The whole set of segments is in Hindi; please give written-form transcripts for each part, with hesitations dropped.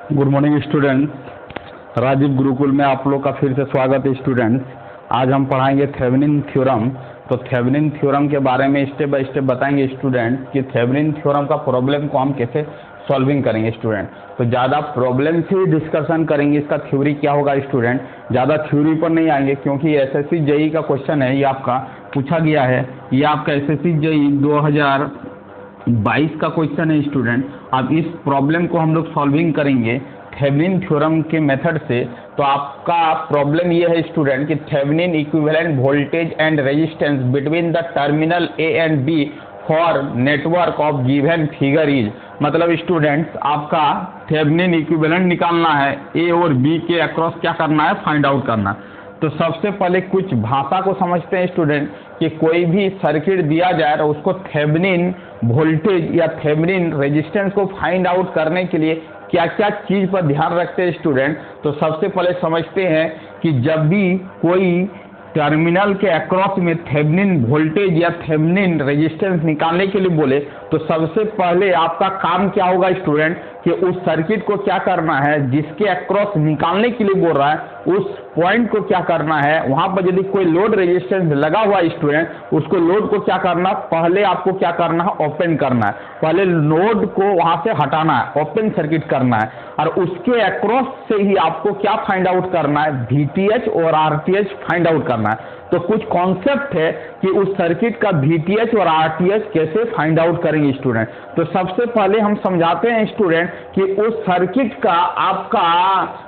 Good morning students. Rajiv Gurukul में आप लोग का फिर से स्वागत है स्टूडेंट्स। आज हम पढ़ाएंगे थेवेनिन थ्योरम। तो थेवेनिन थ्योरम के बारे में स्टेप बाय स्टेप बताएंगे स्टूडेंट कि थेवेनिन थ्योरम का प्रॉब्लम को हम कैसे सॉल्विंग करेंगे स्टूडेंट। तो ज़्यादा प्रॉब्लम से ही डिस्कशन करेंगे, इसका थ्योरी क्या होगा स्टूडेंट। ज़्यादा थ्योरी पर नहीं आएंगे क्योंकि एसएससी जेई का क्वेश्चन है, ये आपका पूछा गया है। ये आपका एसएससी जेई 2022 का क्वेश्चन है स्टूडेंट। अब इस प्रॉब्लम को हम लोग सॉल्विंग करेंगे थेवेनिन थ्योरम के मेथड से। तो आपका प्रॉब्लम ये है स्टूडेंट कि Thevenin equivalent voltage and resistance between the terminal A and B for network of given figure is. मतलब स्टूडेंट्स आपका थेवेनिन इक्विवेलेंट निकालना है, ए और बी के अक्रॉस क्या करना है, फाइंड आउट करना है। तो सबसे पहले कुछ भाषा को समझते हैं स्टूडेंट कि कोई भी सर्किट दिया जाए तो उसको थेवेनिन वोल्टेज या थेवेनिन रेजिस्टेंस को फाइंड आउट करने के लिए क्या क्या चीज़ पर ध्यान रखते हैं स्टूडेंट। तो सबसे पहले समझते हैं कि जब भी कोई टर्मिनल के अक्रॉस में थेवेनिन वोल्टेज या थेवेनिन रेजिस्टेंस निकालने के लिए बोले तो सबसे पहले आपका काम क्या होगा स्टूडेंट कि उस सर्किट को क्या करना है, जिसके अक्रॉस निकालने के लिए बोल रहा है उस पॉइंट को क्या करना है। वहां पर यदि कोई लोड रेजिस्टेंस लगा हुआ है स्टूडेंट, उसको लोड को क्या करना, पहले आपको क्या करना है, ओपन करना है। पहले लोड को वहां से हटाना है, ओपन सर्किट करना है। और उसके अक्रॉस से ही आपको क्या फाइंड आउट करना है, VTH और RTH फाइंड आउट करना है। तो कुछ कॉन्सेप्ट है कि उस सर्किट का VTH और RTH कैसे फाइंड आउट करेंगे स्टूडेंट। तो सबसे पहले हम समझाते हैं स्टूडेंट कि उस सर्किट का आपका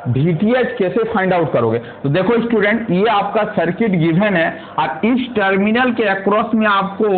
VTH कैसे फाइंड आउट करोगे। तो देखो स्टूडेंट, ये आपका सर्किट गिवन है और इस टर्मिनल के अक्रॉस में आपको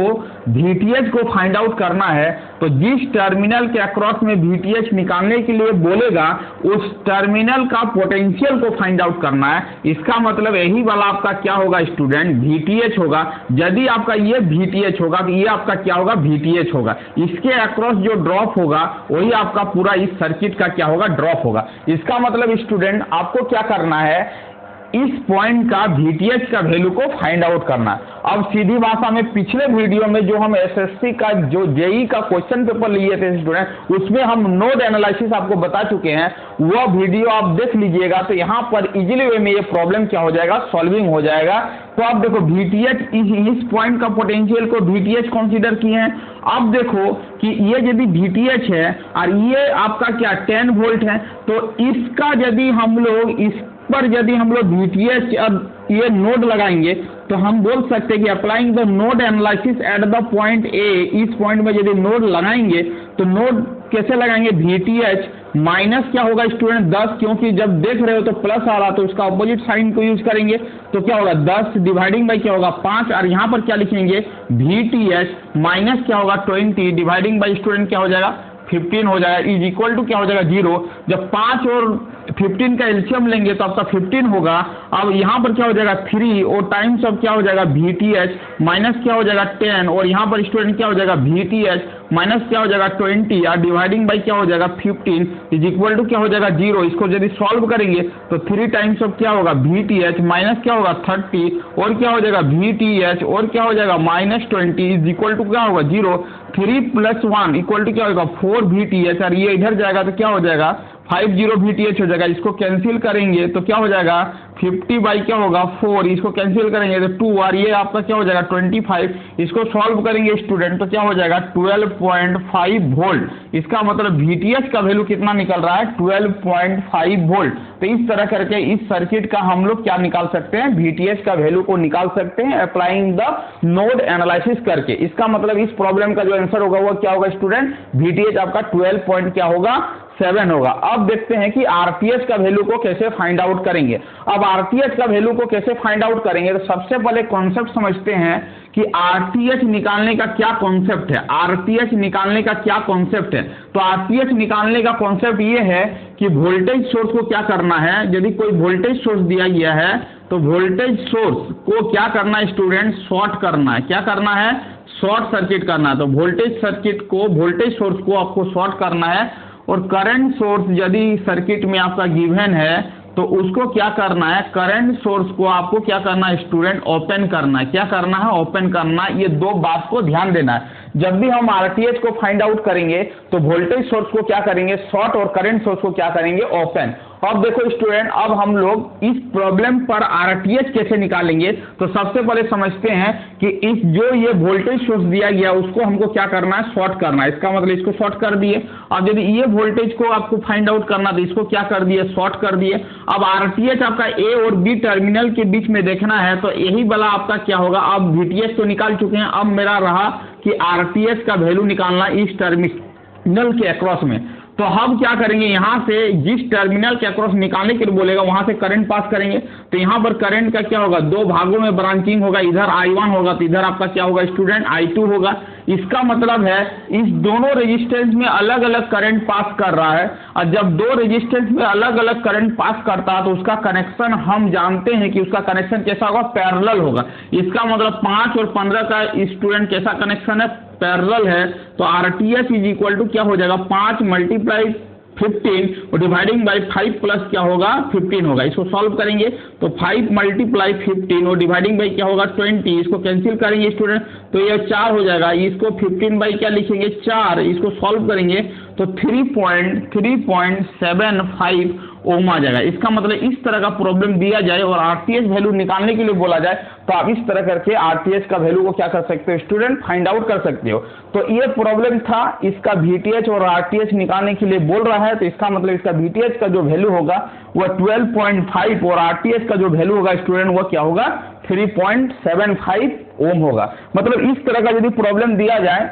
VTH को फाइंड आउट करना है। तो जिस टर्मिनल के अक्रॉस में VTH निकालने के लिए बोलेगा उस टर्मिनल का पोटेंशियल को फाइंड आउट करना है। इसका मतलब यही वाला आपका क्या होगा स्टूडेंट, VTH होगा। यदि आपका ये VTH होगा तो ये आपका क्या होगा, VTH होगा। इसके अक्रॉस जो ड्रॉप होगा वही आपका पूरा इस सर्किट का क्या होगा, ड्रॉप होगा। इसका मतलब स्टूडेंट आपको क्या करना है, इस पॉइंट का VTH का वैल्यू को फाइंड आउट करना। अब सीधी भाषा में पिछले वीडियो में जो हम एसएससी का जो जेई का क्वेश्चन पेपर लिए थे स्टूडेंट, उसमें हम नोड एनालिसिस आपको बता चुके हैं। वह वीडियो आप देख लीजिएगा तो यहाँ पर इजीली वे में ये प्रॉब्लम क्या हो जाएगा, सॉल्विंग हो जाएगा। तो आप देखो VTH, इस पॉइंट का पोटेंशियल को VTH कंसीडर किए हैं। अब देखो कि ये यदि VTH है और ये आपका क्या 10 वोल्ट है, तो इसका यदि हम लोग इस पर यदि हम लोग VTH अब ये नोड लगाएंगे तो हम बोल सकते हैं कि applying the node analysis at the point A. इस पॉइंट में यदि नोड लगाएंगे तो नोड कैसे लगाएंगे, VTH माइनस क्या होगा स्टूडेंट 10, क्योंकि जब देख रहे हो तो प्लस आ रहा तो उसका अपोजिट साइन को यूज करेंगे। तो क्या होगा 10 डिवाइडिंग बाई क्या होगा 5, और यहाँ पर क्या लिखेंगे VTH माइनस क्या होगा 20 डिवाइडिंग बाई स्टूडेंट क्या हो जाएगा 15 हो जाएगा, इज इक्वल टू क्या हो जाएगा 0। जब 5 और 15 का एलसीएम लेंगे तो आपका 15 होगा। अब यहाँ पर क्या हो जाएगा 3 और टाइम्स ऑफ क्या हो जाएगा VTH माइनस क्या हो जाएगा 10, और यहाँ पर स्टूडेंट क्या हो जाएगा VTH माइनस क्या हो जाएगा 20 और डिवाइडिंग बाई क्या हो जाएगा 15 इज इक्वल टू क्या हो जाएगा 0। इसको यदि सॉल्व करेंगे तो 3 टाइम्स ऑफ क्या होगा VTH माइनस क्या होगा 30 और क्या हो जाएगा VTH और क्या हो जाएगा -20 इज इक्वल टू क्या होगा 0। 3 + 1 इक्वल टू क्या होगा 4 VTH, और ये इधर जाएगा तो क्या हो जाएगा 50 VTH हो जाएगा। इसको कैंसिल करेंगे तो क्या हो जाएगा 50 बाई क्या होगा 4, इसको कैंसिल करेंगे तो 2, और ये आपका क्या हो जाएगा 25। इसको सॉल्व करेंगे स्टूडेंट तो क्या हो जाएगा 12.5 वोल्ट। इसका मतलब VTH का वैल्यू कितना निकल रहा है 12.5 वोल्ट। तो इस तरह करके इस सर्किट का हम लोग क्या निकाल सकते हैं, VTH का वैल्यू को निकाल सकते हैं अप्लाइंग द नोड एनालिसिस करके। इसका मतलब इस प्रॉब्लम का जो आंसर होगा वो क्या होगा स्टूडेंट, VTH आपका 12 पॉइंट क्या होगा 7 होगा। अब देखते हैं कि RTH का वैल्यू को कैसे फाइंड आउट करेंगे। अब RTH का वैल्यू को कैसे फाइंड आउट करेंगे तो सबसे पहले कॉन्सेप्ट समझते हैं कि RTH निकालने का क्या कॉन्सेप्ट है। RTH निकालने का क्या कॉन्सेप्ट है, तो RTH निकालने का कॉन्सेप्ट ये है कि वोल्टेज सोर्स को क्या करना है, यदि कोई वोल्टेज सोर्स दिया गया है तो वोल्टेज सोर्स को क्या करना है स्टूडेंट, शॉर्ट करना है। क्या करना है, शॉर्ट सर्किट करना है। तो वोल्टेज सर्किट को, वोल्टेज सोर्स को आपको शॉर्ट करना है। और करंट सोर्स यदि सर्किट में आपका गिवन है तो उसको क्या करना है, करंट सोर्स को आपको क्या करना है स्टूडेंट, ओपन करना है। क्या करना है, ओपन करना है। ये दो बात को ध्यान देना है। जब भी हम आरटीएच को फाइंड आउट करेंगे तो वोल्टेज सोर्स को क्या करेंगे शॉर्ट और करंट सोर्स को क्या करेंगे ओपन। अब देखो स्टूडेंट, अब हम लोग इस प्रॉब्लम पर आरटीएच कैसे निकालेंगे, तो सबसे पहले समझते हैं कि इस जो ये वोल्टेज सोर्स दिया गया उसको हमको क्या करना है शॉर्ट करना है। इसका मतलब इसको शॉर्ट कर दिए। अब यदि ये वोल्टेज को आपको फाइंड आउट करना तो इसको क्या कर दिए शॉर्ट कर दिए। अब आरटीएच आपका ए और बी टर्मिनल के बीच में देखना है तो यही वाला आपका क्या होगा। अब वीटीएच तो निकाल चुके हैं, अब मेरा रहा कि आरटीएच का वैल्यू निकालना इस टर्मिनल के अक्रॉस में। तो हम क्या करेंगे, यहां से जिस टर्मिनल के अक्रॉस निकालने के लिए बोलेगा वहां से करंट पास करेंगे। तो यहां पर करंट का क्या होगा, दो भागों में ब्रांचिंग होगा, इधर I1 होगा तो इधर आपका क्या होगा स्टूडेंट I2 होगा। इसका मतलब है इस दोनों रेजिस्टेंस में अलग अलग करंट पास कर रहा है, और जब दो रेजिस्टेंस में अलग अलग करंट पास करता है तो उसका कनेक्शन हम जानते हैं कि उसका कनेक्शन कैसा होगा, पैरेलल होगा। इसका मतलब 5 और 15 का स्टूडेंट कैसा कनेक्शन है, पैरेलल है। तो आरटीएच इज इक्वल टू क्या हो जाएगा 5 × 15 और डिवाइडिंग बाई 5 प्लस क्या होगा 15 होगा। इसको सॉल्व करेंगे तो 5 × 15 और डिवाइडिंग बाई क्या होगा 20। इसको कैंसिल करेंगे स्टूडेंट तो ये 4 हो जाएगा। इसको 15 बाई क्या लिखेंगे 4। इसको सॉल्व करेंगे तो 3.75 ओम आ जाएगा। इसका मतलब इस तरह का प्रॉब्लम दिया जाए और आरटीएच वैल्यू निकालने के लिए बोला जाए तो आप इस तरह करके आरटीएच का वैल्यू को क्या कर सकते हो स्टूडेंट फाइंड आउट कर सकते हो। तो ये प्रॉब्लम था, इसका वीटीएच और आरटीएच निकालने के लिए बोल रहा है। तो इसका मतलब इसका वीटीएच का जो वैल्यू होगा वह 12.5 और आरटीएच का जो वैल्यू होगा स्टूडेंट वो क्या होगा 3.75 ओम होगा। मतलब इस तरह का यदि प्रॉब्लम दिया जाए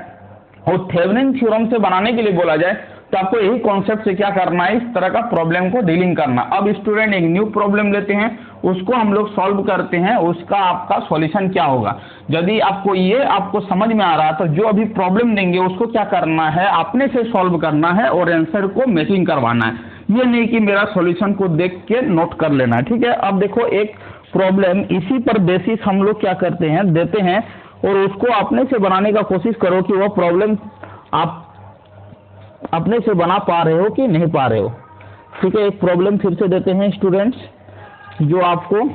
और थेवेनिन थ्योरम से बनाने के लिए बोला जाए तो आपको यही कॉन्सेप्ट से क्या करना है, इस तरह का प्रॉब्लम को डीलिंग करना। अब स्टूडेंट एक न्यू प्रॉब्लम लेते हैं, उसको हम लोग सॉल्व करते हैं, उसका आपका सॉल्यूशन क्या होगा। यदि आपको ये आपको समझ में आ रहा तो जो अभी प्रॉब्लम देंगे उसको क्या करना है अपने से सॉल्व करना है और आंसर को मैचिंग करवाना है। ये नहीं कि मेरा सॉल्यूशन को देख के नोट कर लेना है, ठीक है। अब देखो एक प्रॉब्लम इसी पर बेसिस हम लोग क्या करते हैं देते हैं और उसको अपने से बनाने का कोशिश करो कि वह प्रॉब्लम आप अपने से बना पा रहे हो कि नहीं पा रहे हो, ठीक है। एक प्रॉब्लम फिर से देते हैं स्टूडेंट्स जो आपको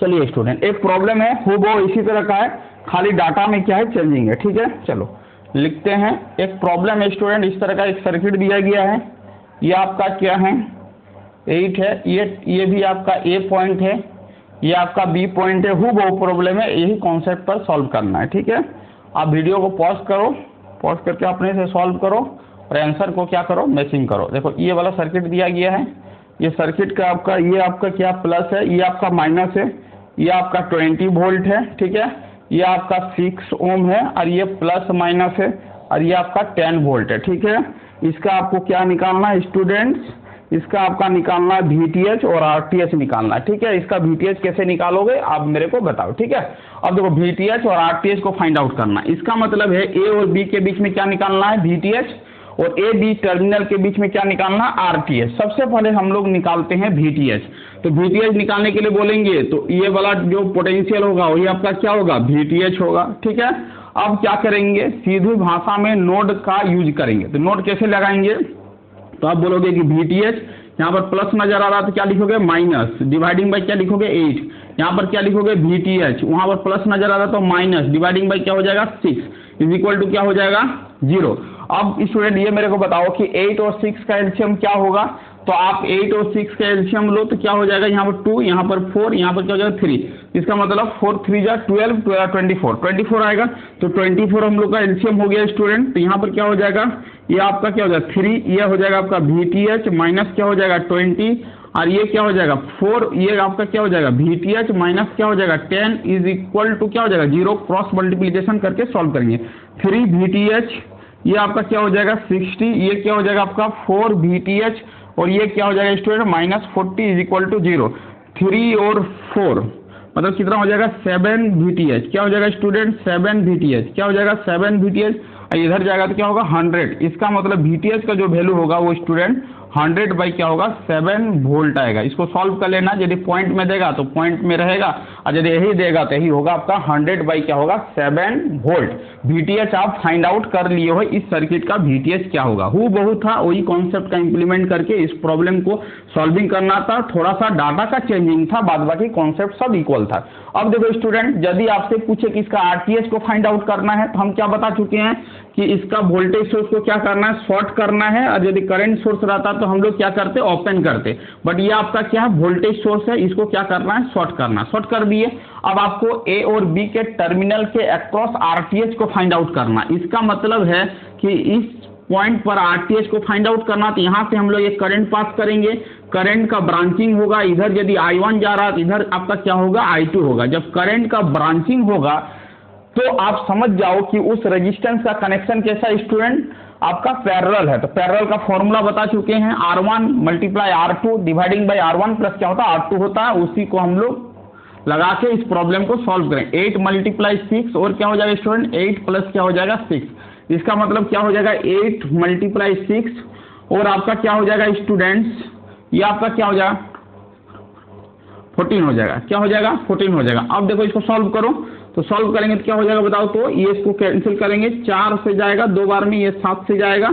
चलिए स्टूडेंट एक प्रॉब्लम है वो इसी तरह का है, खाली डाटा में क्या है चेंजिंग है, ठीक है। चलो लिखते हैं। एक प्रॉब्लम है स्टूडेंट, इस तरह का एक सर्किट दिया गया है, ये आपका क्या है 8 है, ये भी आपका A पॉइंट है, ये आपका B पॉइंट है। वो प्रॉब्लम है, यही कॉन्सेप्ट पर सॉल्व करना है, ठीक है। आप वीडियो को पॉज करो, पॉज करके अपने से सॉल्व करो और आंसर को क्या करो मैचिंग करो। देखो ये वाला सर्किट दिया गया है, ये सर्किट का आपका ये आपका क्या प्लस है, ये आपका माइनस है, ये आपका 20 वोल्ट है, ठीक है। ये आपका 6 ओम है और ये प्लस माइनस है और ये आपका 10 वोल्ट है, ठीक है। इसका आपको क्या निकालना है स्टूडेंट्स, इसका आपका निकालना है वीटीएच और आरटीएच निकालना है, ठीक है। इसका वीटीएच कैसे निकालोगे आप मेरे को बताओ, ठीक है। अब देखो वीटीएच और आरटीएच को फाइंड आउट करना है, इसका मतलब है ए और बी के बीच में क्या निकालना है वीटीएच और ए बी टर्मिनल के बीच में क्या निकालना है आरटीएच। सबसे पहले हम लोग निकालते हैं वीटीएच। तो वीटीएच निकालने के लिए बोलेंगे तो ये वाला जो पोटेंशियल होगा वही आपका क्या होगा वीटीएच होगा, ठीक है। अब क्या करेंगे सीधी भाषा में नोड का यूज करेंगे। तो नोड कैसे लगाएंगे, तो आप बोलोगे कि वीटीएच यहाँ पर प्लस नजर आ रहा तो क्या लिखोगे माइनस, डिवाइडिंग बाई क्या लिखोगे 8। यहाँ पर क्या लिखोगे वीटीएच, वहां पर प्लस नजर आ रहा तो माइनस, डिवाइडिंग बाई क्या हो जाएगा 6 इज इक्वल टू क्या हो जाएगा 0। अब स्टूडेंट ये मेरे को बताओ कि 8 और 6 का एलसीएम क्या होगा। तो आप 8 और 6 का एलसीएम लो तो क्या हो जाएगा, यहाँ पर 2, यहाँ पर 4, यहाँ पर क्या हो जाएगा 3। इसका मतलब 4 3 जा 12, 24 आएगा। तो 24 हम लोग का एलसीएम हो गया स्टूडेंट। तो यहाँ पर क्या हो जाएगा, ये आपका क्या हो जाएगा 3, ये हो जाएगा आपका वीटीएच माइनस क्या हो जाएगा 20 और ये क्या हो जाएगा 4, ये आपका क्या हो जाएगा वीटीएच माइनस क्या हो जाएगा 10 इज इक्वल टू क्या हो जाएगा 0। क्रॉस मल्टीप्लीकेशन करके सॉल्व करेंगे। 3 वीटीएच ये आपका क्या हो जाएगा 60, ये क्या हो जाएगा आपका 4 वीटीएच और ये क्या हो जाएगा student minus 40 is equal to 0। 3 और 4 मतलब कितना हो जाएगा 7 वीटीएच, क्या हो जाएगा स्टूडेंट 7 वीटीएच, क्या हो जाएगा 7 वीटीएच, इधर जाएगा तो क्या होगा 100। इसका मतलब वीटीएच का जो वैल्यू होगा वो स्टूडेंट 100 बाई क्या होगा 7 वोल्ट आएगा। इसको सॉल्व कर लेना, यदि पॉइंट में देगा तो पॉइंट में रहेगा, और यदि यही देगा तो यही होगा आपका 100 बाई क्या होगा 7 वोल्ट। VTH आप फाइंड आउट कर लिए हो, इस सर्किट का VTH क्या होगा। हूबहू था, वही कॉन्सेप्ट का इंप्लीमेंट करके इस प्रॉब्लम को सॉल्विंग करना था, थोड़ा सा डाटा का चेंजिंग था, बाद बाकी कॉन्सेप्ट सब इक्वल था। अब देखो स्टूडेंट, यदि आपसे पूछे कि इसका RTH को फाइंड आउट करना है, तो हम क्या बता चुके हैं कि इसका वोल्टेज सोर्स को क्या करना है, शॉर्ट करना है, और यदि करंट सोर्स रहता तो हम लोग क्या करते, ओपन करते। बट ये आपका क्या है, वोल्टेज सोर्स है, इसको क्या करना है, शॉर्ट करना। शॉर्ट कर दिए। अब आपको A और B के टर्मिनल के अक्रॉस RTH को फाइंड आउट करना। इसका मतलब है कि इस पॉइंट पर RTH को फाइंड आउट करना, तो यहाँ से हम लोग एक करंट पास करेंगे, करंट का ब्रांचिंग होगा, इधर यदि I1 जा रहा है तो इधर आपका क्या होगा, I2 होगा। जब करंट का ब्रांचिंग होगा तो आप समझ जाओ कि उस रेजिस्टेंस का कनेक्शन कैसा स्टूडेंट, आपका पैरेलल है। तो पैरेलल का फॉर्मूला बता चुके हैं, R1 multiply R2 dividing by R1 plus क्या होता है R2 होता है। उसी को हम लोग लगा के इस प्रॉब्लम को सॉल्व करें। 8 मल्टीप्लाई 6 और क्या हो जाएगा स्टूडेंट, 8 प्लस क्या हो जाएगा 6। इसका मतलब क्या हो जाएगा 8 मल्टीप्लाई 6 और आपका क्या हो जाएगा स्टूडेंट्स, ये आपका क्या हो जाएगा 14 हो जाएगा। क्या हो जाएगा 14 हो जाएगा। अब देखो इसको सॉल्व करो, तो सॉल्व करेंगे तो क्या हो जाएगा बताओ, तो ये इसको कैंसिल करेंगे, 4 से जाएगा 2 बार में, ये 7 से जाएगा।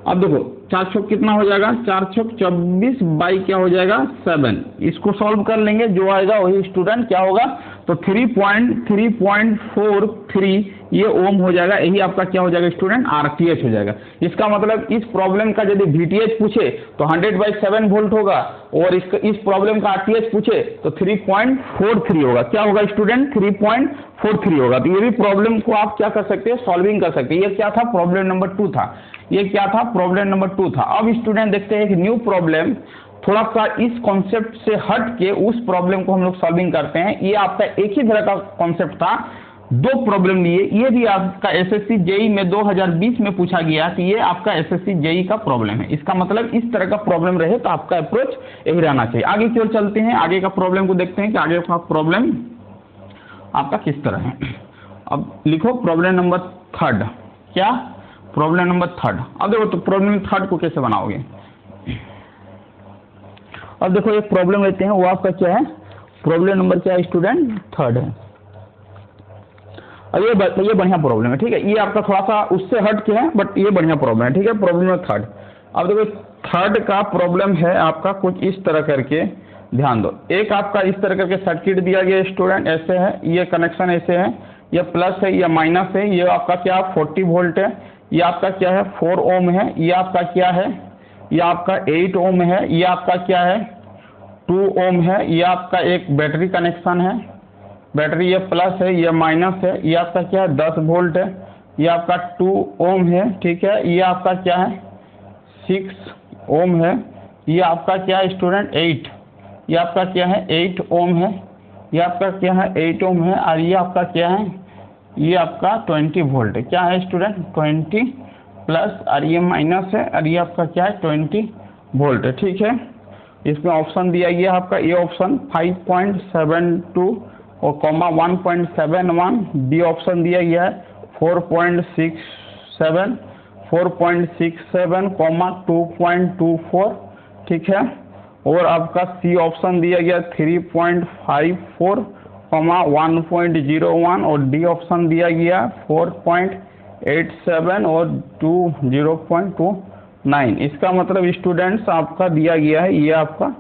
अब देखो 4 छक कितना हो जाएगा, 4 छक 24 बाई क्या हो जाएगा 7। इसको सॉल्व कर लेंगे, जो आएगा वही स्टूडेंट क्या होगा, तो 3.43 ये ओम हो जाएगा। यही आपका क्या हो जाएगा स्टूडेंट, RTH हो जाएगा। इसका मतलब इस प्रॉब्लम का यदि VTH पूछे तो 100/7 वोल्ट होगा, और इस प्रॉब्लम का RTH पूछे तो 3.43 होगा। क्या होगा स्टूडेंट, 3.43 होगा। तो ये भी प्रॉब्लम को आप क्या कर सकते हैं, सॉल्विंग कर सकते हैं। ये क्या था, प्रॉब्लम नंबर 2 था। ये क्या था, प्रॉब्लम नंबर 2 था। अब स्टूडेंट देखते हैं एक न्यू प्रॉब्लम, थोड़ा सा इस कॉन्सेप्ट से हट के उस प्रॉब्लम को हम लोग सॉल्विंग करते हैं। ये आपका एक ही तरह का कॉन्सेप्ट था, 2 प्रॉब्लम लिए। ये भी आपका SSC JEE में 2020 में पूछा गया कि ये आपका SSC JEE का प्रॉब्लम है। इसका मतलब इस तरह का प्रॉब्लम रहे तो आपका अप्रोच यही रहना चाहिए। आगे की ओर चलते हैं, आगे का प्रॉब्लम को देखते हैं कि आगे का प्रॉब्लम आपका किस तरह है। अब लिखो प्रॉब्लम नंबर 3। क्या, प्रॉब्लम नंबर 3। अब देखो तो प्रॉब्लम 3 को कैसे बनाओगे। अब देखो एक प्रॉब्लम लेते हैं, वो आपका क्या है, प्रॉब्लम नंबर क्या है स्टूडेंट, 3 है। अब ये बढ़िया प्रॉब्लम है, ठीक है। ये आपका थोड़ा सा उससे हट के है, बट ये बढ़िया प्रॉब्लम है, ठीक है। Problem number 3। अब देखो 3 का प्रॉब्लम है आपका कुछ इस तरह करके, ध्यान दो। एक आपका इस तरह करके सर्किट दिया गया स्टूडेंट, ऐसे है, ये कनेक्शन ऐसे है, ये प्लस है, ये माइनस है, ये आपका क्या 40 वोल्ट है, ये आपका क्या है 4 ओम है, ये आपका क्या है, ये आपका 8 ओम है, ये आपका क्या है 2 ओम है, ये आपका एक बैटरी कनेक्शन है, बैटरी ये प्लस है, ये माइनस है, ये आपका क्या है 10 वोल्ट है, ये आपका 2 ओम है, ठीक है। ये आपका क्या है 6 ओम है, ये आपका क्या है स्टूडेंट 8, ये आपका क्या है 8 ओम है, ये आपका क्या है 8 ओम है, और ये आपका क्या है, ये आपका 20 वोल्ट है। क्या है स्टूडेंट 20 प्लस, और ये माइनस है, और ये आपका क्या है 20 वोल्ट है, ठीक है। इसमें ऑप्शन दिया गया आपका, ये ऑप्शन 5.72 और कॉमा 1.71, बी ऑप्शन दिया गया है 4.67, 4.67 कॉमा 2.24, ठीक है। और आपका सी ऑप्शन दिया गया 3.54 कॉमा 1.01, और डी ऑप्शन दिया गया 4.87 और 0.29। इसका मतलब स्टूडेंट्स आपका दिया गया है, ये आपका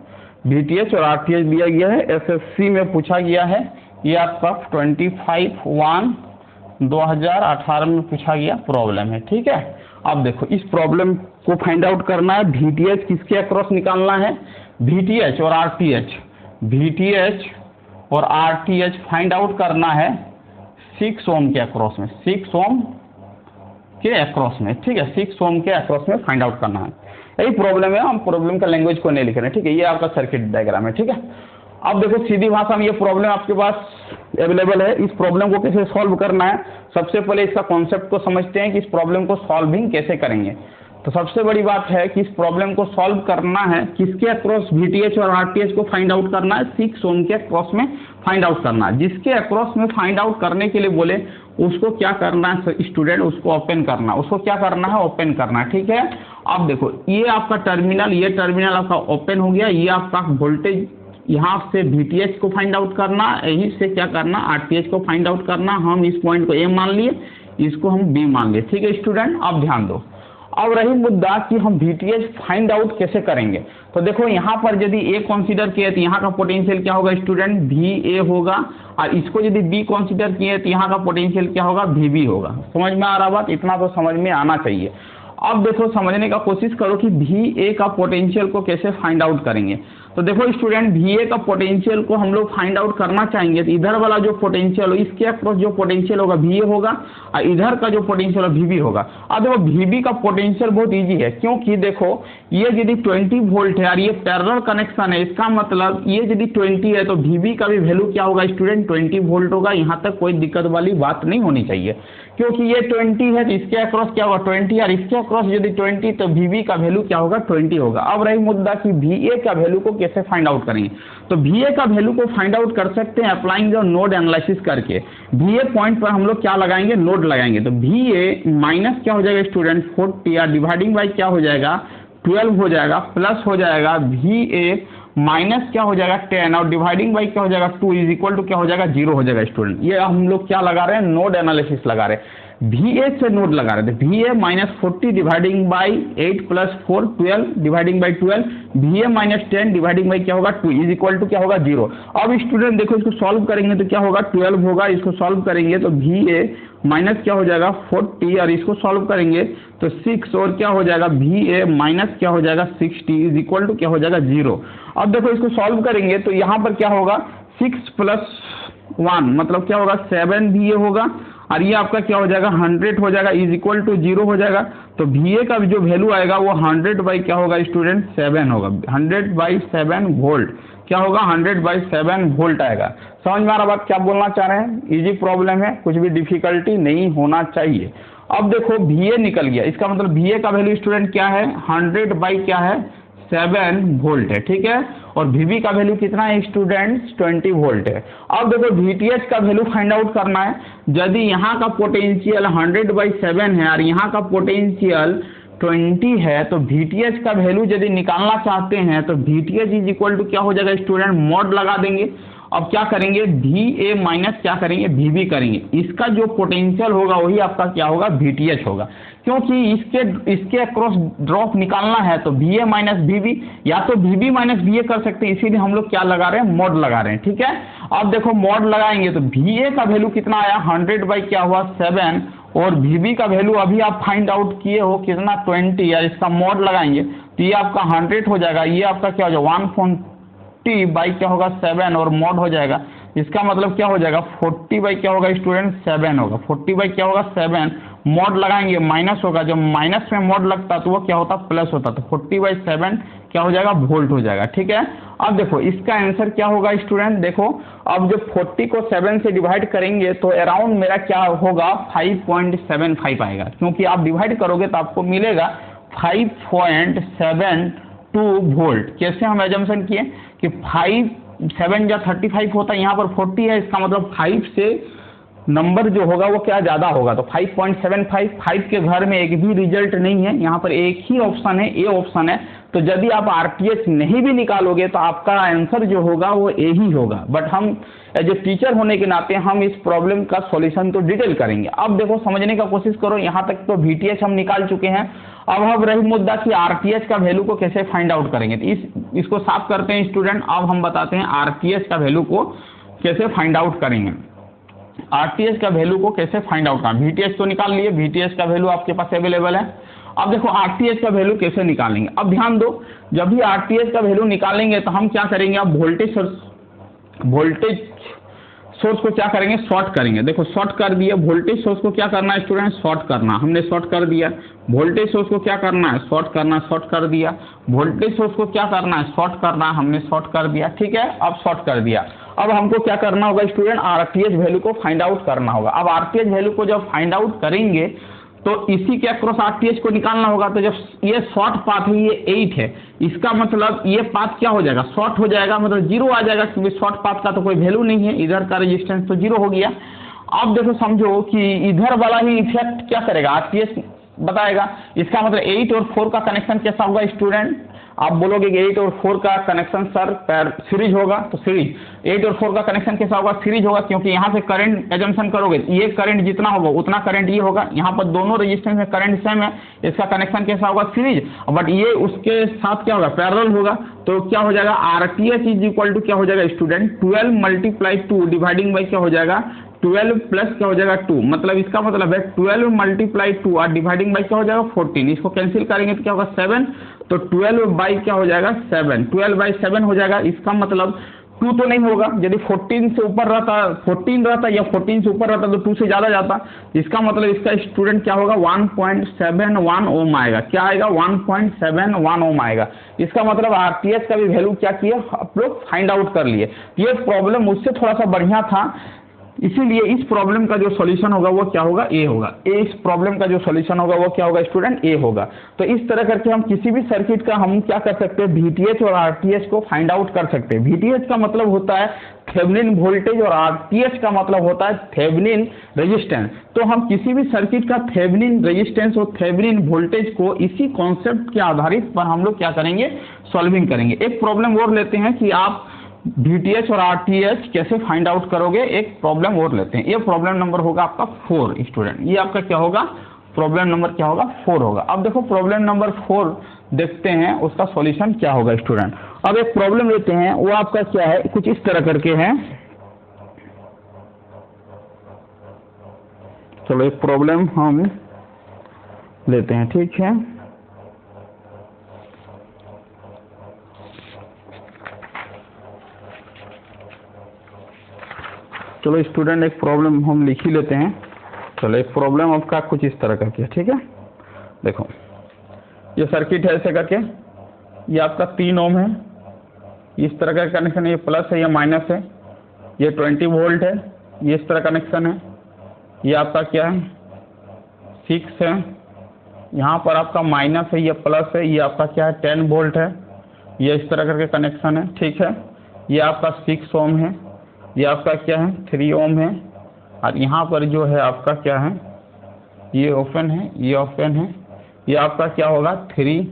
VTH और RTH दिया गया है, SSC में पूछा गया है। ये आपका 25/1/2018 में पूछा गया प्रॉब्लम है, ठीक है। अब देखो इस प्रॉब्लम को फाइंड आउट करना है, VTH किसके अक्रॉस निकालना है, VTH और RTH, VTH और RTH फाइंड आउट करना है 6 ओम के अक्रॉस में, 6 ओम के अक्रॉस में, ठीक है। 6 ओम के अक्रॉस में फाइंड आउट करना है, यही प्रॉब्लम है। हम प्रॉब्लम का लैंग्वेज को नहीं लिख रहे हैं, ठीक है। ये आपका सर्किट डायग्राम है, ठीक है। अब देखो सीधी भाषा में ये प्रॉब्लम आपके पास अवेलेबल है। इस प्रॉब्लम को कैसे सॉल्व करना है, सबसे पहले इसका कॉन्सेप्ट को समझते हैं कि इस प्रॉब्लम को सॉल्विंग कैसे करेंगे। तो सबसे बड़ी बात है कि इस प्रॉब्लम को सॉल्व करना है, किसके अक्रॉस VTH और RTH को फाइंड आउट करना है, 6 ओम के अक्रॉस में फाइंड आउट करना है। जिसके अक्रॉस में फाइंड आउट करने के लिए बोले उसको क्या करना है स्टूडेंट, उसको ओपन करना, उसको क्या करना है ओपन करना, ठीक है। अब देखो ये आपका टर्मिनल, ये टर्मिनल आपका ओपन हो गया, ये आपका वोल्टेज यहाँ से VTH को फाइंड आउट करना, यहीं से क्या करना RTH को फाइंड आउट करना। हम इस पॉइंट को A मान लिए, इसको हम B मान लिए। ठीक है स्टूडेंट, अब ध्यान दो। अब रही मुद्दा कि हम VTH फाइंड आउट कैसे करेंगे। तो देखो यहाँ पर यदि A कंसीडर किए तो यहाँ का पोटेंशियल क्या होगा स्टूडेंट, VA होगा, और इसको यदि B कंसीडर किए तो यहाँ का पोटेंशियल क्या होगा, VB होगा। समझ में आ रहा बात, इतना तो समझ में आना चाहिए। अब देखो समझने का कोशिश करो कि VA का पोटेंशियल को कैसे फाइंड आउट करेंगे। तो देखो स्टूडेंट, VA का पोटेंशियल को हम लोग फाइंड आउट करना चाहेंगे तो इधर वाला जो पोटेंशियल हो, इसके अक्रॉस जो पोटेंशियल होगा VA होगा, और इधर का जो पोटेंशियल होगा VB होगा। अब देखो VB का पोटेंशियल बहुत इजी है, क्योंकि देखो ये यदि 20 वोल्ट है और ये पैरेलल कनेक्शन है, इसका मतलब ये यदि 20 है तो VB का भी वैल्यू क्या होगा स्टूडेंट, 20 वोल्ट होगा। यहाँ तक कोई दिक्कत वाली बात नहीं होनी चाहिए, क्योंकि ये 20 है तो इसके अक्रॉस क्या होगा 20, और इसके अक्रॉस यदि 20 तो VB का वैल्यू क्या होगा 20 होगा। अब रही मुद्दा कि VA का वैल्यू को कैसे फाइंड आउट करेंगे। तो VA का वैल्यू को फाइंड आउट कर सकते हैं अप्लाइंग जो नोड एनालिसिस करके। VA पॉइंट पर हम लोग क्या लगाएंगे, नोड लगाएंगे। तो VA माइनस क्या हो जाएगा स्टूडेंट 40, या डिवाइडिंग बाई क्या हो जाएगा 12 हो जाएगा, प्लस हो जाएगा VA माइनस क्या हो जाएगा 10, और डिवाइडिंग बाई क्या हो जाएगा 2 इज इक्वल टू क्या हो जाएगा 0 हो जाएगा स्टूडेंट। ये हम लोग क्या लगा रहे हैं, नोड एनालिसिस लगा रहे हैं। VA से नोड लगा रहे थे, VA minus 40 dividing by 8 plus 4 12 dividing by 12, VA minus 10 dividing by क्या होगा 2 इज इक्वल टू क्या होगा 0। अब स्टूडेंट देखो इसको सॉल्व करेंगे तो क्या होगा 12 होगा, इसको सॉल्व करेंगे तो VA माइनस क्या हो जाएगा 40, और इसको सॉल्व करेंगे तो 6, और क्या हो जाएगा VA माइनस क्या हो जाएगा 60 इज इक्वल टू क्या हो जाएगा 0। अब देखो इसको सॉल्व करेंगे तो यहाँ पर क्या होगा 6 प्लस 1 मतलब क्या होगा 7 VA होगा, और ये आपका क्या हो जाएगा 100 हो जाएगा इज इक्वल टू 0 हो जाएगा। तो VA का जो वैल्यू आएगा वो 100 बाई क्या होगा स्टूडेंट 7 होगा, 100 बाई 7 वोल्ट क्या होगा 100 बाई 7 वोल्ट आएगा। समझ में आ रहा बात क्या बोलना चाह रहे हैं, इजी प्रॉब्लम है, कुछ भी डिफिकल्टी नहीं होना चाहिए। अब देखो VA निकल गया, इसका मतलब VA का वैल्यू स्टूडेंट क्या है 100 बाई क्या है 7 वोल्ट है। ठीक है, और VB का वैल्यू कितना है स्टूडेंट्स 20 वोल्ट है। अब देखो VTH का वैल्यू फाइंड आउट करना है। यदि यहाँ का पोटेंशियल 100 बाई 7 है और यहाँ का पोटेंशियल 20 है, तो VTH का वैल्यू यदि निकालना चाहते हैं तो VTH इज इक्वल टू क्या हो जाएगा स्टूडेंट, मॉड लगा देंगे। अब क्या करेंगे VA माइनस क्या करेंगे VB करेंगे, इसका जो पोटेंशियल होगा वही आपका क्या होगा VTH होगा, क्योंकि इसके अक्रॉस ड्रॉप निकालना है तो VA माइनस VB, या तो VB माइनस VA कर सकते हैं, इसीलिए हम लोग क्या लगा रहे हैं मॉड लगा रहे हैं। ठीक है, अब देखो मॉड लगाएंगे तो VA का वैल्यू कितना आया 100 बाई क्या हुआ 7, और VB का वैल्यू अभी आप फाइंड आउट किए हो कितना 20, या इसका मॉड लगाएंगे तो ये आपका 100 हो जाएगा, ये आपका क्या हो जाएगा 140 बाई क्या होगा 7, और मॉड हो जाएगा, इसका मतलब क्या हो जाएगा 40 बाई क्या होगा स्टूडेंट 7 होगा, 40 बाई क्या होगा 7, मॉड लगाएंगे माइनस होगा, जब माइनस में मॉड लगता तो वो क्या होता प्लस होता, तो 40 बाई 7 क्या हो जाएगा वोल्ट हो जाएगा। ठीक है, अब देखो इसका आंसर क्या होगा स्टूडेंट, देखो अब जब 40 को 7 से डिवाइड करेंगे तो अराउंड मेरा क्या होगा 5.75 आएगा, क्योंकि आप डिवाइड करोगे तो आपको मिलेगा 5.72 वोल्ट। कैसे हम एजम्पशन किए कि 5 7 या 35 होता है, यहाँ पर 40 है, इसका मतलब 5 से नंबर जो होगा वो क्या ज़्यादा होगा, तो 5.75। 5 के घर में एक भी रिजल्ट नहीं है, यहाँ पर एक ही ऑप्शन है, ए ऑप्शन है। तो यदि आप RTH नहीं भी निकालोगे तो आपका आंसर जो होगा वो ए ही होगा। बट हम एज ए टीचर होने के नाते हम इस प्रॉब्लम का सॉल्यूशन तो डिटेल करेंगे। अब देखो समझने का कोशिश करो, यहाँ तक तो VTH हम निकाल चुके हैं। अब रही मुद्दा कि RTH का वैल्यू को कैसे फाइंड आउट करेंगे, तो इसको साफ करते हैं स्टूडेंट। अब हम बताते हैं RTH का वैल्यू को कैसे फाइंड आउट करेंगे। RTH का वैल्यू को कैसे फाइंड आउट करना, VTH तो निकाल लिए, VTH का वैल्यू आपके पास अवेलेबल है। अब देखो RTH का वैल्यू कैसे निकालेंगे। अब ध्यान दो, जब भी RTH का वैल्यू निकालेंगे तो हम क्या करेंगे, अब वोल्टेज सोर्स को क्या करेंगे शॉर्ट करेंगे। देखो शॉर्ट कर दिया, वोल्टेज सोर्स को क्या करना है स्टूडेंट शॉर्ट करना, हमने शॉर्ट कर दिया। वोल्टेज सोर्स को क्या करना है शॉर्ट करना, शॉर्ट कर दिया। वोल्टेज सोर्स को क्या करना है शॉर्ट करना, हमने शॉर्ट कर दिया। ठीक है, अब शॉर्ट कर दिया। अब हमको क्या करना होगा स्टूडेंट, RTH वैल्यू को फाइंड आउट करना होगा। अब RTH वैल्यू को जब फाइंड आउट करेंगे तो इसी के अक्रॉस RTH को निकालना होगा। तो जब ये शॉर्ट पाथ है, ये 8 है, इसका मतलब ये पाथ क्या हो जाएगा शॉर्ट हो जाएगा, मतलब 0 आ जाएगा, क्योंकि शॉर्ट पाथ का तो कोई वैल्यू नहीं है, इधर का रेजिस्टेंस तो 0 हो गया। अब देखो समझो कि इधर वाला ही इफेक्ट क्या करेगा, RTH बताएगा। इसका मतलब 8 और 4 का कनेक्शन कैसा होगा स्टूडेंट? आप बोलोगे कि 8 और 4 का कनेक्शन सर सीरीज होगा, तो सीरीज 8 और 4 का कनेक्शन कैसा होगा? सीरीज होगा, क्योंकि यहाँ से करंट एजम्पशन करोगे, ये करंट जितना होगा उतना करंट ये होगा। यहाँ पर दोनों रेजिस्टेंस में करंट सेम है, इसका कनेक्शन कैसा होगा? सीरीज। बट ये उसके साथ क्या होगा? पैरेलल होगा। तो क्या हो जाएगा? RTH इज इक्वल टू क्या हो जाएगा स्टूडेंट? 12 मल्टीप्लाई 2 डिवाइडिंग बाई क्या हो जाएगा? 12 प्लस क्या हो जाएगा? 2। मतलब इसका मतलब है 12 मल्टीप्लाई 2 और डिवाइडिंग बाई क्या हो जाएगा? 14। इसको कैंसिल करेंगे तो क्या होगा? 7। तो 12 बाई क्या हो जाएगा? 7। 12 बाई 7 हो जाएगा। इसका मतलब 2 तो नहीं होगा, यदि 14 से ऊपर रहता, 14 रहता या 14 से ऊपर रहता तो 2 से ज़्यादा जाता। इसका मतलब इसका स्टूडेंट क्या होगा? 1.71 ओम आएगा। क्या आएगा? 1.71 ओम आएगा। इसका मतलब RTH का भी वैल्यू क्या किया आप लोग? फाइंड आउट कर लिए। ये प्रॉब्लम मुझसे थोड़ा सा बढ़िया था, इसीलिए इस प्रॉब्लम का जो सॉल्यूशन होगा वो क्या होगा? ए होगा। इस प्रॉब्लम का जो सॉल्यूशन होगा वो क्या होगा स्टूडेंट? ए होगा। तो इस तरह करके हम किसी भी सर्किट का हम क्या कर सकते हैं? VTH और RTH को फाइंड आउट कर सकते हैं। VTH का मतलब होता है थेवेनिन वोल्टेज और RTH का मतलब होता है थेवेनिन रेजिस्टेंस। तो हम किसी भी सर्किट का थेवेनिन रेजिस्टेंस और थेवेनिन वोल्टेज को इसी कॉन्सेप्ट के आधारित पर हम लोग क्या करेंगे? सॉल्विंग करेंगे। एक प्रॉब्लम और लेते हैं कि आप VTH और RTH कैसे फाइंड आउट करोगे। एक प्रॉब्लम और लेते हैं। ये प्रॉब्लम नंबर होगा आपका 4 स्टूडेंट। ये आपका क्या होगा? प्रॉब्लम नंबर क्या होगा? 4 होगा। अब देखो प्रॉब्लम नंबर 4 देखते हैं उसका सॉल्यूशन क्या होगा स्टूडेंट। अब एक प्रॉब्लम लेते हैं, वो आपका क्या है? कुछ इस तरह करके है। चलो एक प्रॉब्लम हम लेते हैं, ठीक है। चलो स्टूडेंट एक प्रॉब्लम हम लिख ही लेते हैं। चलो एक प्रॉब्लम आपका कुछ इस तरह करके, ठीक है। देखो ये सर्किट है ऐसे करके, ये आपका 3 ओम है, इस तरह का कनेक्शन है, ये प्लस है, ये माइनस है, ये 20 वोल्ट है, ये इस तरह कनेक्शन है, ये आपका क्या है? 6 है, यहाँ पर आपका माइनस है, ये प्लस है, ये आपका क्या है? 10 वोल्ट है, ये इस तरह करके कनेक्शन है, ठीक है। ये आपका 6 ओम है, ये आपका क्या है? 3 ओम है, और यहाँ पर जो है आपका क्या है? ये ओपन है, ये ओपन है, ये आपका क्या होगा? 3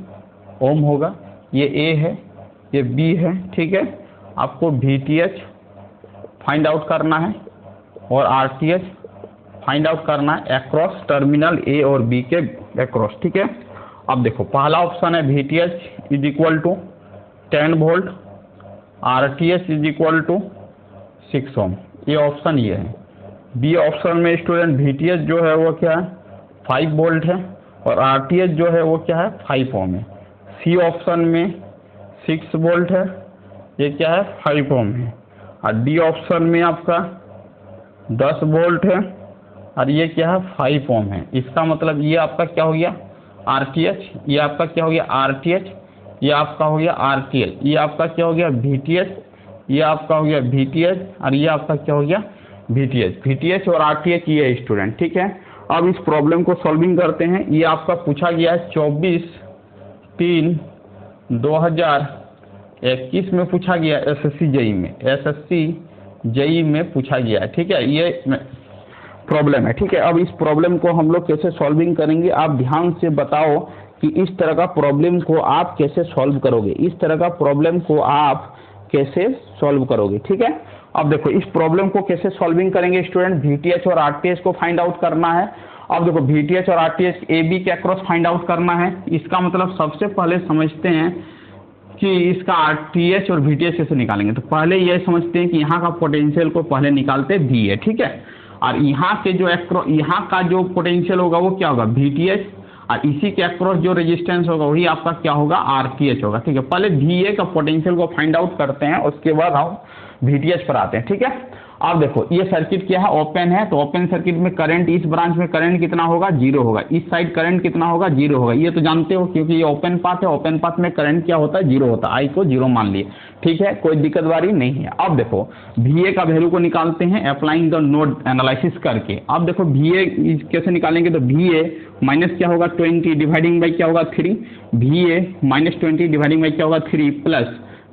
ओम होगा। ये A है, ये B है, ठीक है। आपको VTH फाइंड आउट करना है और RTH फाइंड आउट करना है अक्रॉस टर्मिनल A और B के अक्रॉस, ठीक है। अब देखो पहला ऑप्शन है VTH is equal to 10 volt, RTH is equal to 6 ohm. ये ऑप्शन ये है। बी ऑप्शन में स्टूडेंट VTH जो है वो क्या है? 5 वोल्ट है, और RTH जो है वो क्या है? 5 ओम है। सी ऑप्शन में 6 वोल्ट है, ये क्या है? 5 ओम है, और डी ऑप्शन में आपका 10 वोल्ट है, और ये क्या है? 5 ओम है। इसका मतलब ये आपका क्या हो गया? RTH, ये आपका क्या हो गया? RTH, ये आपका हो गया RTL, ये आपका क्या हो गया? VTH, ये आपका हो गया VTH, और ये आपका क्या हो गया? VTH और RTH ये है स्टूडेंट, ठीक है। अब इस प्रॉब्लम को सॉल्विंग करते हैं। ये आपका पूछा गया है 24/3/2021 में पूछा गया SSC JEE में पूछा गया है, ठीक है। ये प्रॉब्लम है, ठीक है। अब इस प्रॉब्लम को हम लोग कैसे सॉल्विंग करेंगे, आप ध्यान से बताओ कि इस तरह का प्रॉब्लम को आप कैसे सॉल्व करोगे, इस तरह का प्रॉब्लम को आप कैसे सॉल्व करोगे, ठीक है। अब देखो इस प्रॉब्लम को कैसे सॉल्विंग करेंगे स्टूडेंट। VTH और RTH को फाइंड आउट करना है। अब देखो VTH और RTH AB के अक्रॉस फाइंड आउट करना है। इसका मतलब सबसे पहले समझते हैं कि इसका RTH और VTH कैसे निकालेंगे। तो पहले ये समझते हैं कि यहाँ का पोटेंशियल को पहले निकालते हैं VA, ठीक है। और यहाँ के जो यहाँ का जो पोटेंशियल होगा वो क्या होगा? VTH, और इसी के अक्रॉस जो रेजिस्टेंस होगा वही आपका क्या होगा? RTH होगा, ठीक है। पहले VA का पोटेंशियल को फाइंड आउट करते हैं, उसके बाद हम VTH पर आते हैं, ठीक है। अब देखो ये सर्किट क्या है? ओपन है। तो ओपन सर्किट में करंट, इस ब्रांच में करंट कितना होगा? 0 होगा। इस साइड करंट कितना होगा? 0 होगा। ये तो जानते हो क्योंकि ये ओपन पाथ है। ओपन पाथ में करंट क्या होता है? 0 होता है। I को 0 मान लिए, ठीक है, कोई दिक्कत वाली नहीं है। अब देखो VA का वैल्यू को निकालते हैं अप्लाइंग द नोड एनालिसिस करके। अब देखो VA कैसे निकालेंगे? तो VA माइनस क्या होगा? 20 डिवाइडिंग बाई क्या होगा? 3। VA माइनस 20 डिवाइडिंग बाई क्या होगा? 3 प्लस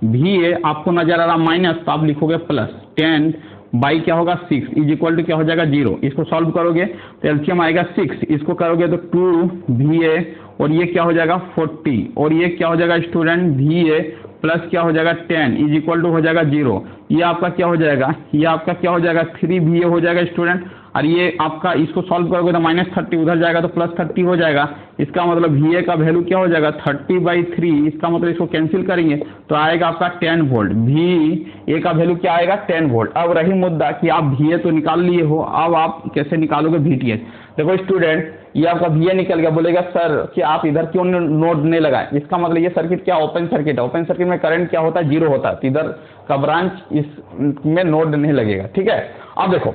VA आपको नजर आ रहा माइनस, तो आप लिखोगे प्लस 10 बाई क्या होगा 6 इज इक्वल टू क्या हो जाएगा 0। इसको सॉल्व करोगे तो एलसीएम आएगा 6, इसको करोगे तो 2VA और ये क्या हो जाएगा 40 और ये क्या हो जाएगा स्टूडेंट VA प्लस क्या हो जाएगा 10 इज इक्वल टू हो जाएगा 0। ये आपका क्या हो जाएगा, ये आपका क्या हो जाएगा 3VA हो जाएगा स्टूडेंट, और ये आपका इसको सॉल्व करोगे तो -30 उधर जाएगा तो +30 हो जाएगा। इसका मतलब VA का वैल्यू क्या हो जाएगा 30/3, इसका मतलब इसको कैंसिल करेंगे तो आएगा आपका 10 वोल्ट। VA का वैल्यू क्या आएगा 10 वोल्ट। अब रही मुद्दा कि आप VA तो निकाल लिए हो, अब आप कैसे निकालोगे VTH। देखो स्टूडेंट ये आपका VA निकल गया, बोलेगा सर कि आप इधर क्यों नोड नहीं लगाए, इसका मतलब ये सर्किट क्या ओपन सर्किट है, ओपन सर्किट में करंट क्या होता है 0 होता है, तो इधर का ब्रांच इसमें नोड नहीं लगेगा। ठीक है, अब देखो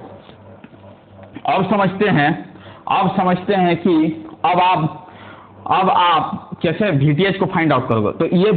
अब समझते हैं कि अब आप कैसे VTH को फाइंड आउट करोगे। तो ये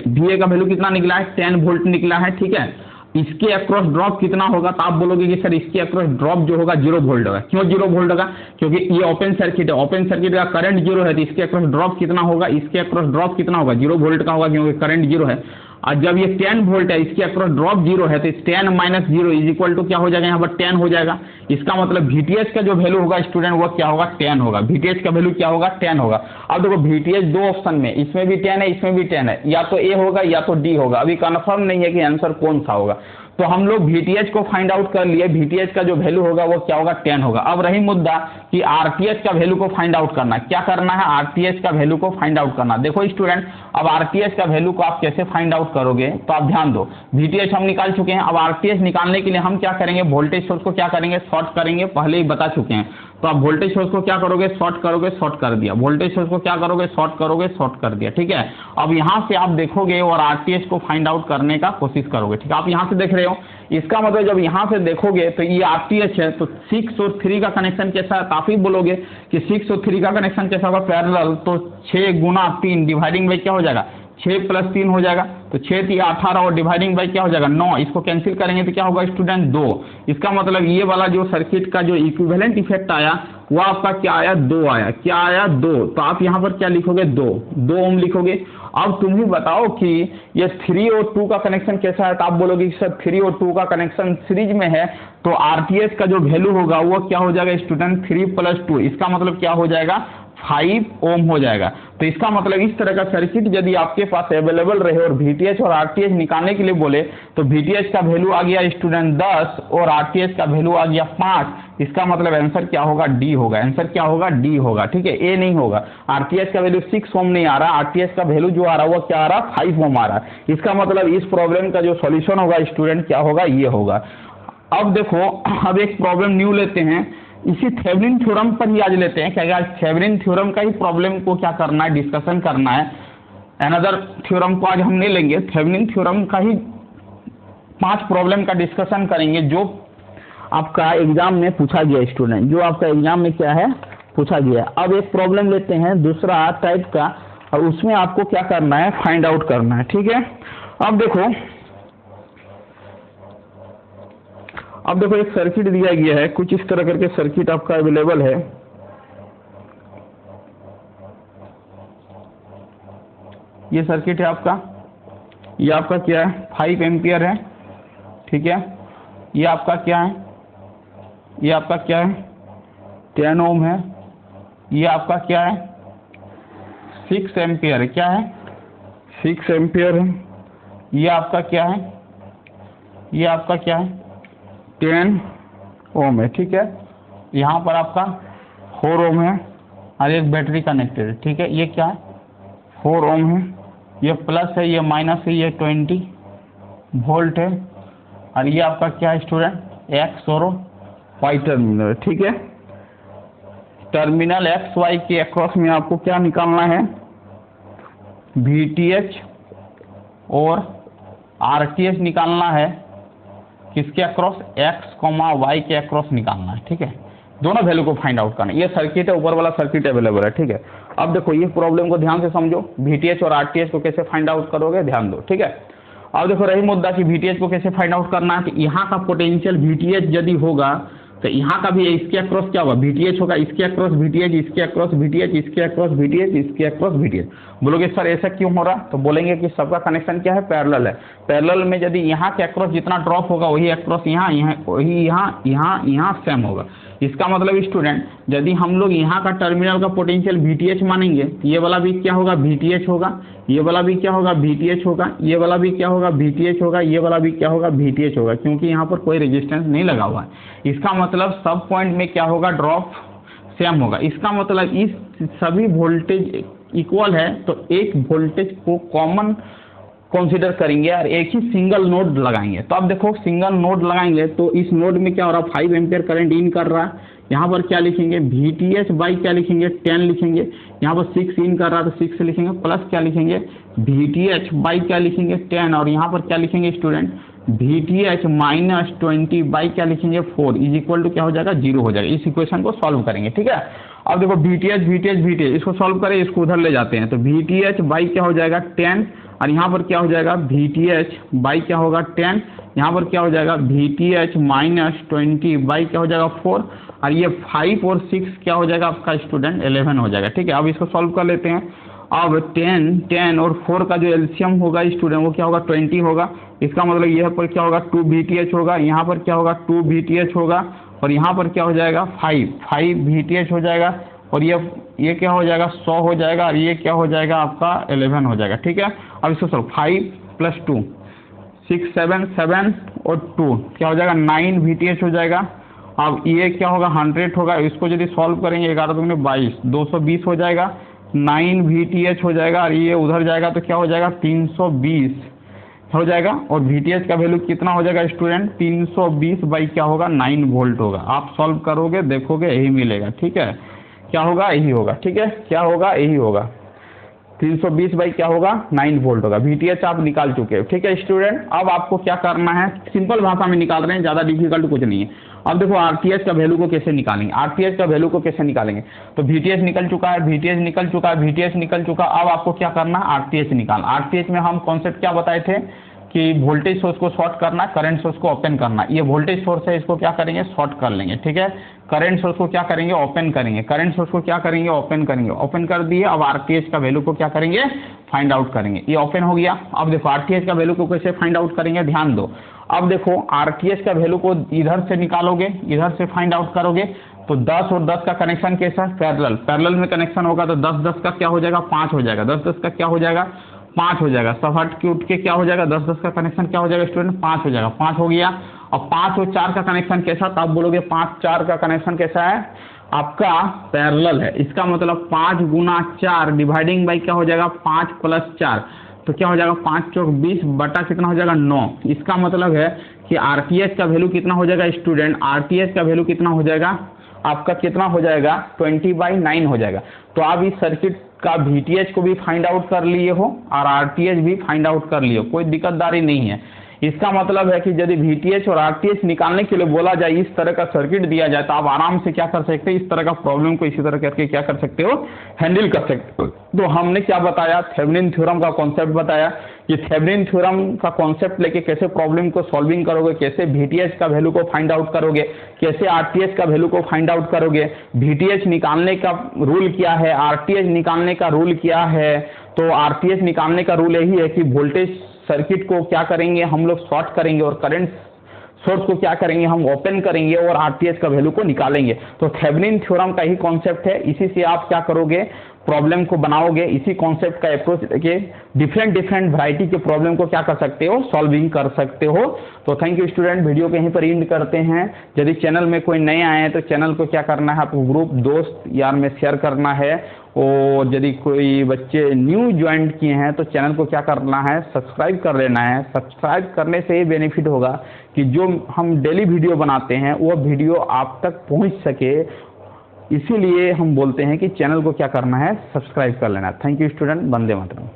VA का वैल्यू कितना निकला है 10 वोल्ट निकला है। ठीक है, इसके अक्रॉस ड्रॉप कितना होगा, तो आप बोलोगे कि सर इसके अक्रॉस ड्रॉप जो होगा 0 वोल्ट होगा। क्यों 0 वोल्ट होगा, क्योंकि ये ओपन सर्किट है, ओपन सर्किट का करंट 0 है, तो इसके अक्रॉस ड्रॉप कितना होगा, इसके अक्रॉस ड्रॉप कितना होगा 0 वोल्ट का होगा, क्योंकि करंट 0 है। और जब ये 10 वोल्ट है, इसके अक्रॉस ड्रॉप 0 है, तो 10 - 0 इज इक्वल टू क्या हो जाएगा, यहाँ पर 10 हो जाएगा। इसका मतलब VTH का जो वैल्यू होगा स्टूडेंट वो क्या होगा 10 होगा। VTH का वैल्यू क्या होगा 10 होगा। अब देखो VTH दो ऑप्शन में, इसमें भी 10 है, इसमें भी 10 है, या तो A होगा या तो D होगा। अभी कन्फर्म नहीं है कि आंसर कौन सा होगा। तो हम लोग VTH को फाइंड आउट कर लिए, VTH का जो वैल्यू होगा वो क्या होगा 10 होगा। अब रही मुद्दा कि RTH का वैल्यू को फाइंड आउट करना। क्या करना है, RTH का वैल्यू को फाइंड आउट करना। देखो स्टूडेंट अब RTH का वैल्यू को आप कैसे फाइंड आउट करोगे, तो आप ध्यान दो, VTH हम निकाल चुके हैं। अब RTH निकालने के लिए हम क्या करेंगे, वोल्टेज सोर्स को क्या करेंगे शॉर्ट करेंगे, पहले ही बता चुके हैं। तो आप वोल्टेज सोर्स को क्या करोगे शॉर्ट करोगे, शॉर्ट कर दिया। वोल्टेज सोर्स को क्या करोगे शॉर्ट करोगे, शॉर्ट कर दिया। ठीक है, अब यहाँ से आप देखोगे और RTH को फाइंड आउट करने का कोशिश करोगे। ठीक है, आप यहाँ से देख रहे हो, इसका मतलब जब यहाँ से देखोगे तो ये RTH है, तो 6 और 3 का कनेक्शन कैसा है, काफी बोलोगे कि 6 और 3 का कनेक्शन कैसा होगा पैरेलल, तो 6 × 3 डिवाइडिंग बाई क्या हो जाएगा 6 + 3 हो जाएगा, तो 6 × 18 और डिवाइडिंग बाई क्या हो जाएगा 9। इसको कैंसिल करेंगे तो क्या होगा स्टूडेंट 2। इसका मतलब ये वाला जो सर्किट का जो इक्विवेलेंट इफेक्ट आया वो आपका क्या आया 2 आया। क्या आया 2, तो आप यहाँ पर क्या लिखोगे 2 ओम लिखोगे। अब तुम ही बताओ कि ये 3 और 2 का कनेक्शन कैसा है, तो आप बोलोगे सर 3 और 2 का कनेक्शन सीरीज में है, तो RTH का जो वैल्यू होगा वो क्या हो जाएगा स्टूडेंट 3 + 2, इसका मतलब क्या हो जाएगा 5 ओम हो जाएगा। तो इसका मतलब इस तरह का सर्किट यदि आपके पास अवेलेबल रहे और VTH और RTH निकालने के लिए बोले, तो VTH का वैल्यू आ गया स्टूडेंट 10 और RTH का वैल्यू आ गया 5। इसका मतलब आंसर क्या होगा D होगा। आंसर क्या होगा D होगा। ठीक है, A नहीं होगा। RTH का वैल्यू 6 ओम नहीं आ रहा, RTH का वैल्यू जो आ रहा है वो क्या आ रहा है 5 ओम आ रहा है। इसका मतलब इस प्रॉब्लम का जो सॉल्यूशन होगा स्टूडेंट क्या होगा ये होगा। अब देखो अब एक प्रॉब्लम न्यू लेते हैं, इसी थेवेनिन थ्योरम पर ही आज लेते हैं। क्या थेवेनिन थ्योरम का ही प्रॉब्लम को क्या करना है डिस्कशन करना है। अनदर थ्योरम को आज हम नहीं लेंगे, थेवेनिन थ्योरम का ही 5 प्रॉब्लम का डिस्कशन करेंगे जो आपका एग्जाम में पूछा गया स्टूडेंट, जो आपका एग्जाम में क्या है पूछा गया। अब एक प्रॉब्लम लेते हैं दूसरा टाइप का, और उसमें आपको क्या करना है फाइंड आउट करना है। ठीक है, अब देखो एक सर्किट दिया गया है, कुछ इस तरह करके सर्किट आपका अवेलेबल है। ये सर्किट है आपका, ये आपका क्या है 5 एम्पियर है। ठीक है, ये आपका क्या है, ये आपका क्या है 10 ओम है। ये आपका क्या है 6 एम्पियर है। क्या है 6 एम्पियर है। ये आपका क्या है, ये आपका क्या है 10 ओम है। ठीक है, यहाँ पर आपका 4 ओम है और एक बैटरी कनेक्टेड है। ठीक है, ये क्या है 4 ओम है, ये प्लस है, ये माइनस है, ये 20 वोल्ट है, और ये आपका क्या है स्टूडेंट एक्स और वाई टर्मिनल। ठीक है, टर्मिनल XY के अक्रॉस में आपको क्या निकालना है VTH और RTH निकालना है। किसके अक्रॉस X, Y के अक्रॉस निकालना है। ठीक है, दोनों वैल्यू को फाइंड आउट करना है। ये सर्किट है, ऊपर वाला सर्किट अवेलेबल है। ठीक है, अब देखो ये प्रॉब्लम को ध्यान से समझो, VTH और RTH को कैसे फाइंड आउट करोगे ध्यान दो। ठीक है, अब देखो रही मुद्दा कि VTH को कैसे फाइंड आउट करना है। तो यहाँ का पोटेंशियल VTH यदि होगा तो यहाँ का भी इसके अक्रॉस क्या होगा, VTH होगा, इसके अक्रॉस VTH, इसके अक्रॉस VTH, इसके अक्रॉस VTH, इसके अक्रॉस VTH। बोलोगे सर ऐसा क्यों हो रहा, तो बोलेंगे कि सबका कनेक्शन क्या है, पैरेलल है। पैरेलल में यदि यहाँ के अक्रॉस जितना ड्रॉप होगा वही अक्रॉस यहाँ, वही यहाँ सेम होगा। इसका मतलब स्टूडेंट यदि हम लोग यहाँ का टर्मिनल का पोटेंशियल VTH मानेंगे, ये वाला भी क्या होगा, VTH होगा, ये वाला भी क्या होगा, VTH होगा, ये वाला भी क्या होगा, VTH होगा, ये वाला भी क्या होगा, VTH होगा, क्योंकि यहाँ पर कोई रेजिस्टेंस नहीं लगा हुआ है। इसका मतलब सब पॉइंट में क्या होगा, ड्रॉप सेम होगा। इसका मतलब इस सभी वोल्टेज इक्वल है तो एक वोल्टेज को कॉमन कंसीडर करेंगे और एक ही सिंगल नोड लगाएंगे। तो अब देखो सिंगल नोड लगाएंगे तो इस नोड में क्या हो रहा है, 5 एम्पियर करंट इन कर रहा है। यहाँ पर क्या लिखेंगे, VTH बाई क्या लिखेंगे, 10 लिखेंगे। यहाँ पर 6 इन कर रहा है तो 6 लिखेंगे, प्लस क्या लिखेंगे, VTH बाई क्या लिखेंगे, 10, और यहाँ पर क्या लिखेंगे स्टूडेंट, VTH माइनस 20 बाई क्या लिखेंगे, 4 इज इक्वल टू क्या हो जाएगा, 0 हो जाएगा। इस इक्वेशन को सॉल्व करेंगे, ठीक है। अब देखो VTH इसको सॉल्व करें, इसको उधर ले जाते हैं, तो VTH बाई क्या हो जाएगा 10, और यहाँ पर क्या हो जाएगा VTH बाई क्या होगा 10, यहाँ पर क्या हो जाएगा VTH माइनस 20 बाई क्या हो जाएगा 4, और ये 5 और 6 क्या हो जाएगा आपका स्टूडेंट 11 हो जाएगा, ठीक है। अब इसको सॉल्व कर लेते हैं। अब 10 और 4 का जो एलसीएम होगा स्टूडेंट वो क्या होगा 20 होगा। इसका मतलब यहाँ पर क्या होगा 2 VTH होगा, यहाँ पर क्या होगा 2 VTH होगा, और यहाँ पर क्या हो जाएगा 5 VTH हो जाएगा, और ये क्या हो जाएगा 100 हो जाएगा, और ये क्या हो जाएगा आपका 11 हो जाएगा, ठीक है। अब इसको सॉल्व 5 + 2 6 7 और 2 क्या हो जाएगा 9 VTH हो जाएगा। अब ये क्या होगा 100 होगा, इसको यदि सॉल्व करेंगे 11 दूनी 22 220 हो जाएगा, 9 VTH हो जाएगा, और ये उधर जाएगा तो क्या हो जाएगा 320 हो जाएगा। और VTH का वैल्यू कितना हो जाएगा स्टूडेंट 320 बाई क्या होगा 9 वोल्ट होगा। आप सॉल्व करोगे देखोगे यही मिलेगा, ठीक है। क्या होगा यही होगा, ठीक है, क्या होगा यही होगा 320 बाई क्या होगा 9 वोल्ट होगा। VTH आप निकाल चुके हो, ठीक है स्टूडेंट। अब आपको क्या करना है, सिंपल भाषा में निकाल रहे हैं, ज़्यादा डिफिकल्ट कुछ नहीं है। अब देखो RTH का वैल्यू को कैसे निकालेंगे, RTH का वैल्यू को कैसे निकालेंगे, तो VTH निकल चुका है, VTH निकल चुका है, VTH निकल चुका। अब आपको क्या करना है RTH निकालना। RTH में हम कॉन्सेप्ट क्या बताए थे कि वोल्टेज सोर्स को शॉर्ट करना, करंट सोर्स को ओपन करना। ये वोल्टेज सोर्स है, इसको क्या करेंगे शॉर्ट कर लेंगे, ठीक है। करंट सोर्स को क्या करेंगे ओपन करेंगे, करंट सोर्स को क्या करेंगे ओपन करेंगे, ओपन कर दिए। अब RTH का वैल्यू को क्या करेंगे फाइंड आउट करेंगे। ये ओपन हो गया। अब देखो RTH का वैल्यू को कैसे फाइंड आउट करेंगे, ध्यान दो। अब देखो RTH का वैल्यू को इधर से निकालोगे, इधर से फाइंड आउट करोगे, तो 10 और 10 का कनेक्शन कैसा है पैरेलल, पैरेलल में कनेक्शन होगा तो 10 का क्या हो जाएगा 5 हो जाएगा, 10 का क्या हो जाएगा 5 हो जाएगा। सब हट के उठ के क्या हो जाएगा 10 का कनेक्शन क्या हो जाएगा स्टूडेंट 5 हो जाएगा, 5 हो गया। अब 5 और 4 का कनेक्शन कैसा, तो आप बोलोगे 5 4 का कनेक्शन कैसा है आपका पैरेलल है। इसका मतलब 5 गुना 4 डिवाइडिंग बाई क्या हो जाएगा 5 + 4, तो क्या हो जाएगा 5 चौक 20 बटा कितना हो जाएगा 9। इसका मतलब है कि RTH का वैल्यू कितना हो जाएगा स्टूडेंट, RTH का वैल्यू कितना हो जाएगा आपका, कितना हो जाएगा 20/9 हो जाएगा। तो आप इस सर्किट का VTH को भी फाइंड आउट कर लिए हो और RTH भी फाइंड आउट कर लिए हो, कोई दिक्कतदारी नहीं है। इसका मतलब है कि यदि VTH और RTH निकालने के लिए बोला जाए, इस तरह का सर्किट दिया जाए, तो आप आराम से क्या कर सकते हैं, इस तरह का प्रॉब्लम को इसी तरह करके क्या कर सकते हो हैंडल कर सकते हो। तो हमने क्या बताया, थेवेनिन थ्योरम का कॉन्सेप्ट बताया। ये थेवेनिन थ्योरम का कॉन्सेप्ट लेके कैसे प्रॉब्लम को सॉल्विंग करोगे, कैसे VTH का वैल्यू को फाइंड आउट करोगे, कैसे RTH का वैल्यू को फाइंड आउट करोगे, VTH निकालने का रूल क्या है, RTH निकालने का रूल क्या है। तो RTH निकालने का रूल यही है कि वोल्टेज सर्किट को क्या करेंगे हम लोग शॉर्ट करेंगे, और करंट सोर्स को क्या करेंगे हम ओपन करेंगे, और RTH का वैल्यू को निकालेंगे। तो थेवेनिन थ्योरम का ही कॉन्सेप्ट है। इसी से आप क्या करोगे प्रॉब्लम को बनाओगे, इसी कॉन्सेप्ट का अप्रोच लेके डिफरेंट वैरायटी के प्रॉब्लम को क्या कर सकते हो सॉल्विंग कर सकते हो। तो थैंक यू स्टूडेंट, वीडियो को यहीं पर एंड करते हैं। यदि चैनल में कोई नए आए हैं तो चैनल को क्या करना है आपको ग्रुप दोस्त यार में शेयर करना है, और यदि कोई बच्चे न्यू ज्वाइन किए हैं तो चैनल को क्या करना है सब्सक्राइब कर लेना है। सब्सक्राइब करने से ये बेनिफिट होगा कि जो हम डेली वीडियो बनाते हैं वो वीडियो आप तक पहुंच सके, इसीलिए हम बोलते हैं कि चैनल को क्या करना है सब्सक्राइब कर लेना। Thank you student, Vande Mataram.